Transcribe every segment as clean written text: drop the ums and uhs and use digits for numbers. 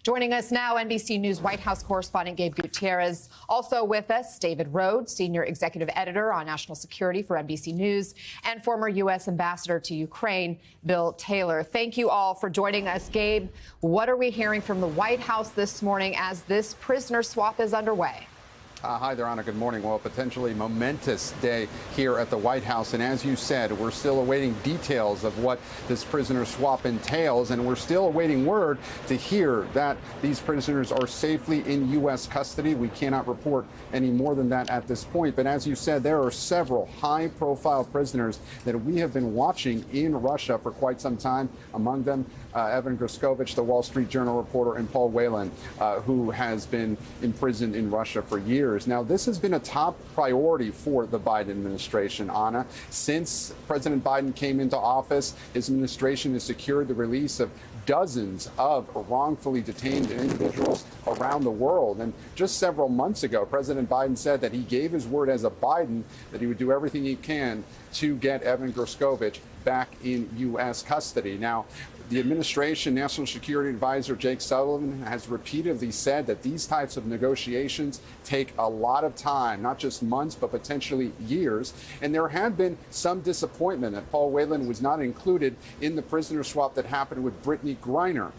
Joining us now, NBC News White House correspondent Gabe Gutierrez. Also with us, David Rhodes, senior executive editor on national security for NBC News, and former U.S. ambassador to Ukraine, Bill Taylor. Thank you all for joining us. Gabe, what are we hearing from the White House this morning as this prisoner swap is underway? Hi there, Anna. Good morning. Well, potentially momentous day here at the White House. And as you said, we're still awaiting details of what this prisoner swap entails. And we're still awaiting word to hear that these prisoners are safely in U.S. custody. We cannot report any more than that at this point. But as you said, there are several high-profile prisoners that we have been watching in Russia for quite some time. Among them, Evan Gershkovich, the Wall Street Journal reporter, and Paul Whelan, who has been imprisoned in Russia for years. Now, this has been a top priority for the Biden administration, Anna. Since President Biden came into office, his administration has secured the release of dozens of wrongfully detained individuals around the world. And just several months ago, President Biden said that he gave his word as a Biden that he would do everything he can to get Evan Gershkovich back in U.S. custody. Now, the administration, National Security Advisor Jake Sullivan, has repeatedly said that these types of negotiations take a lot of time, not just months, but potentially years. And there had been some disappointment that Paul Whelan was not included in the prisoner swap that happened with Brittany Griner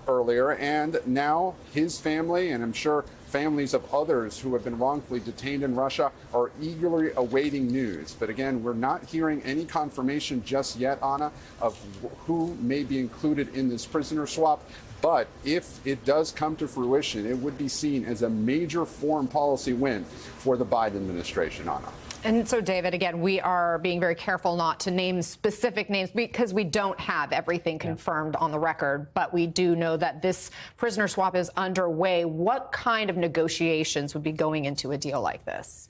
earlier. And now his family, and I'm sure families of others who have been wrongfully detained in Russia, are eagerly awaiting news. But again, we're not hearing any confirmation just yet, Anna, of who may be included in this prisoner swap. But if it does come to fruition, it would be seen as a major foreign policy win for the Biden administration, Anna. And so, David, again, we are being very careful not to name specific names because we don't have everything confirmed on the record. But we do know that this prisoner swap is underway. What kind of negotiations would be going into a deal like this?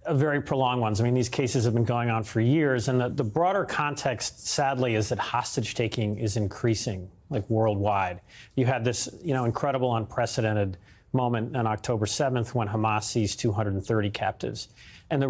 Very prolonged ones. I mean, these cases have been going on for years. And the broader context, sadly, is that hostage taking is increasing, like worldwide. You had this, incredible, unprecedented moment on October 7th when Hamas seized 230 captives. And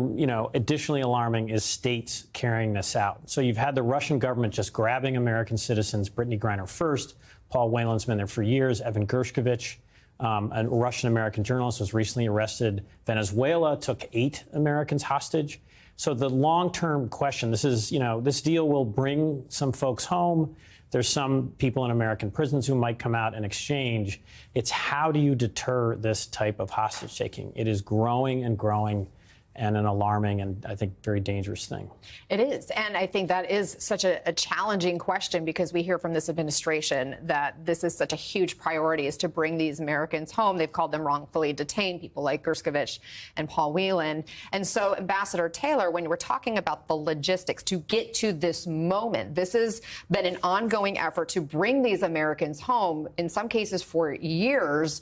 additionally alarming is states carrying this out. So you've had the Russian government just grabbing American citizens, Brittany Griner first. Paul Whelan's been there for years. Evan Gershkovich, a Russian-American journalist, was recently arrested. Venezuela took 8 Americans hostage. So the long-term question, this deal will bring some folks home. There's some people in American prisons who might come out in exchange. It's how do you deter this type of hostage taking? It is growing and growing, and an alarming and, I think, very dangerous thing. It is. And I think that is such a challenging question because we hear from this administration that this is such a huge priority is to bring these Americans home. They've called them wrongfully detained, people like Gershkovich and Paul Whelan. And so, Ambassador Taylor, when we're talking about the logistics to get to this moment, this has been an ongoing effort to bring these Americans home, in some cases for years.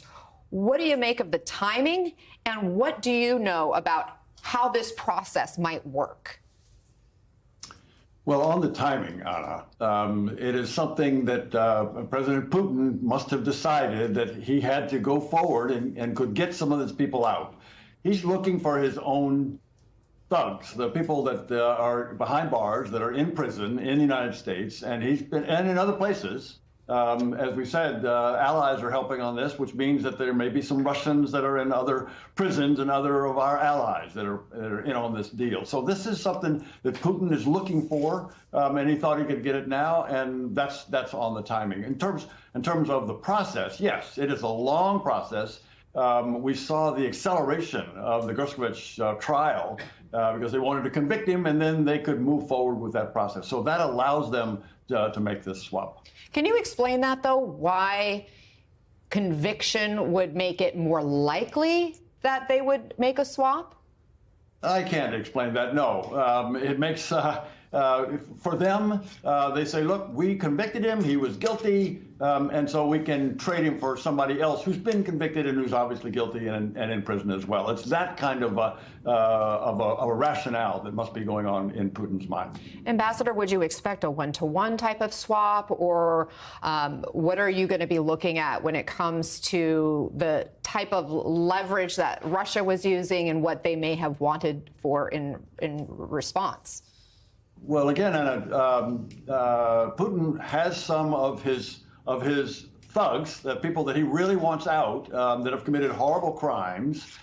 What do you make of the timing? And what do you know about how this process might work? Well, on the timing, Anna, it is something that President Putin must have decided that he had to go forward and could get some of these people out. He's looking for his own thugs, the people that are behind bars, that are in prison in the United States, and in other places. As we said, allies are helping on this, which means that there may be some Russians that are in other prisons and other of our allies that are in on this deal. So this is something that Putin is looking for, and he thought he could get it now, and that's on the timing. In terms of the process, yes, it is a long process. We saw the acceleration of the Gershkovich trial because they wanted to convict him, and then they could move forward with that process. So that allows them to make this swap. Can you explain that, though, why conviction would make it more likely that they would make a swap? I can't explain that, no. It makes, for them, they say, look, we convicted him, he was guilty, and so we can trade him for somebody else who's been convicted and who's obviously guilty and in prison as well. It's that kind of a rationale that must be going on in Putin's mind. Ambassador, would you expect a one-to-one type of swap, or what are you going to be looking at when it comes to the type of leverage that Russia was using and what they may have wanted for in response? Well, again, Anna, Putin has some of his thugs, the people that he really wants out, that have committed horrible crimes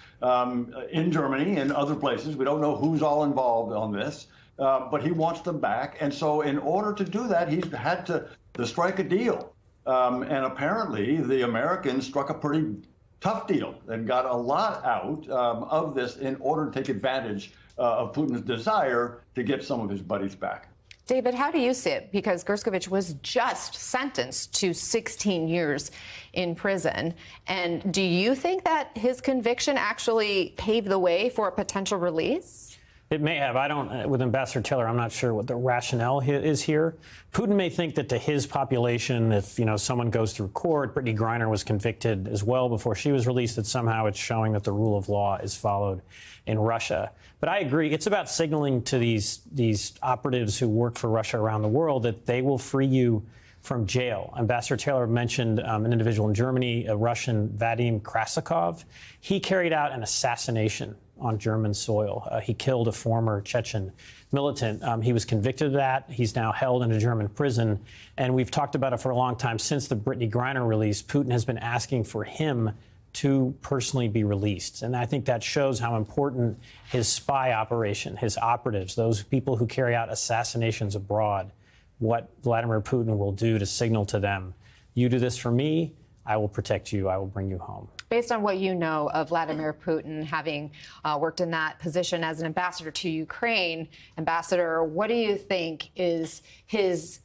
in Germany and other places. We don't know who's all involved on this, but he wants them back. And so in order to do that, he's had to strike a deal. And apparently the Americans struck a pretty tough deal and got a lot out of this in order to take advantage of Putin's desire to get some of his buddies back. David, how do you see it? Because Gershkovich was just sentenced to 16 years in prison. And do you think that his conviction actually paved the way for a potential release? It may have. I don't, with Ambassador Taylor, I'm not sure what the rationale is here. Putin may think that to his population, if, someone goes through court, Brittany Griner was convicted as well before she was released, that somehow it's showing that the rule of law is followed in Russia. But I agree. It's about signaling to these operatives who work for Russia around the world that they will free you from jail. Ambassador Taylor mentioned an individual in Germany, a Russian, Vadim Krasikov. He carried out an assassination on German soil. He killed a former Chechen militant. He was convicted of that. He's now held in a German prison. And we've talked about it for a long time. Since the Brittany Griner release, Putin has been asking for him to personally be released. And I think that shows how important his spy operation, his operatives, those people who carry out assassinations abroad, what Vladimir Putin will do to signal to them, you do this for me, I will protect you, I will bring you home. Based on what you know of Vladimir Putin, having worked in that position as an ambassador to Ukraine, Ambassador, what do you think is his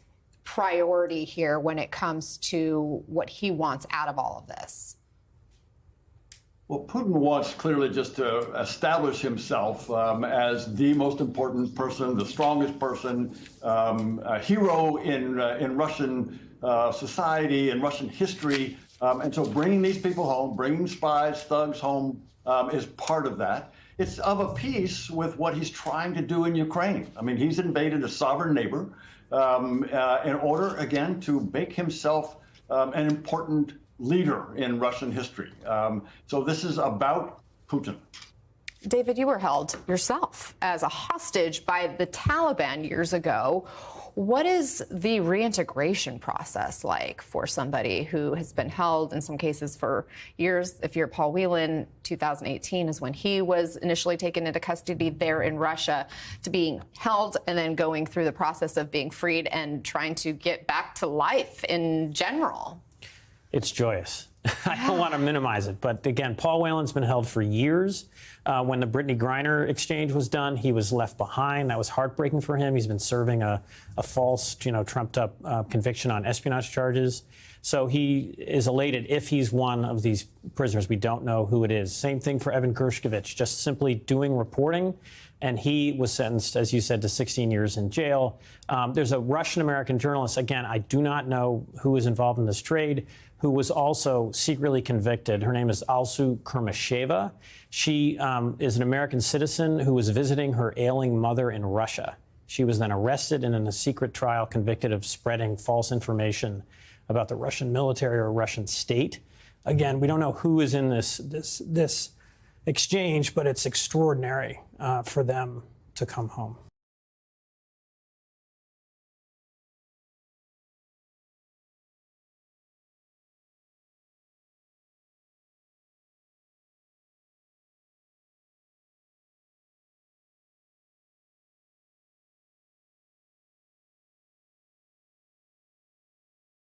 priority here when it comes to what he wants out of all of this? Well, Putin wants clearly just to establish himself as the most important person, the strongest person, a hero in Russian society and Russian history. And so bringing these people home, bringing spies, thugs home is part of that. It's of a piece with what he's trying to do in Ukraine. I mean, he's invaded a sovereign neighbor in order, again, to make himself an important leader in Russian history. So this is about Putin. David, you were held yourself as a hostage by the Taliban years ago. What is the reintegration process like for somebody who has been held in some cases for years? If you're Paul Whelan, 2018 is when he was initially taken into custody there in Russia, to being held and then going through the process of being freed and trying to get back to life in general. It's joyous. I don't want to minimize it. But again, Paul Whelan's been held for years. When the Brittany Griner exchange was done, he was left behind. That was heartbreaking for him. He's been serving a false, trumped up conviction on espionage charges. So he is elated if he's one of these prisoners. We don't know who it is. Same thing for Evan Gershkovich, just simply doing reporting. And he was sentenced, as you said, to 16 years in jail. There's a Russian-American journalist, again, I do not know who is involved in this trade, who was also secretly convicted. Her name is Alsu Kurmasheva. She is an American citizen who was visiting her ailing mother in Russia. She was then arrested and in a secret trial convicted of spreading false information about the Russian military or Russian state. Again, we don't know who is in this exchange, but it's extraordinary for them to come home.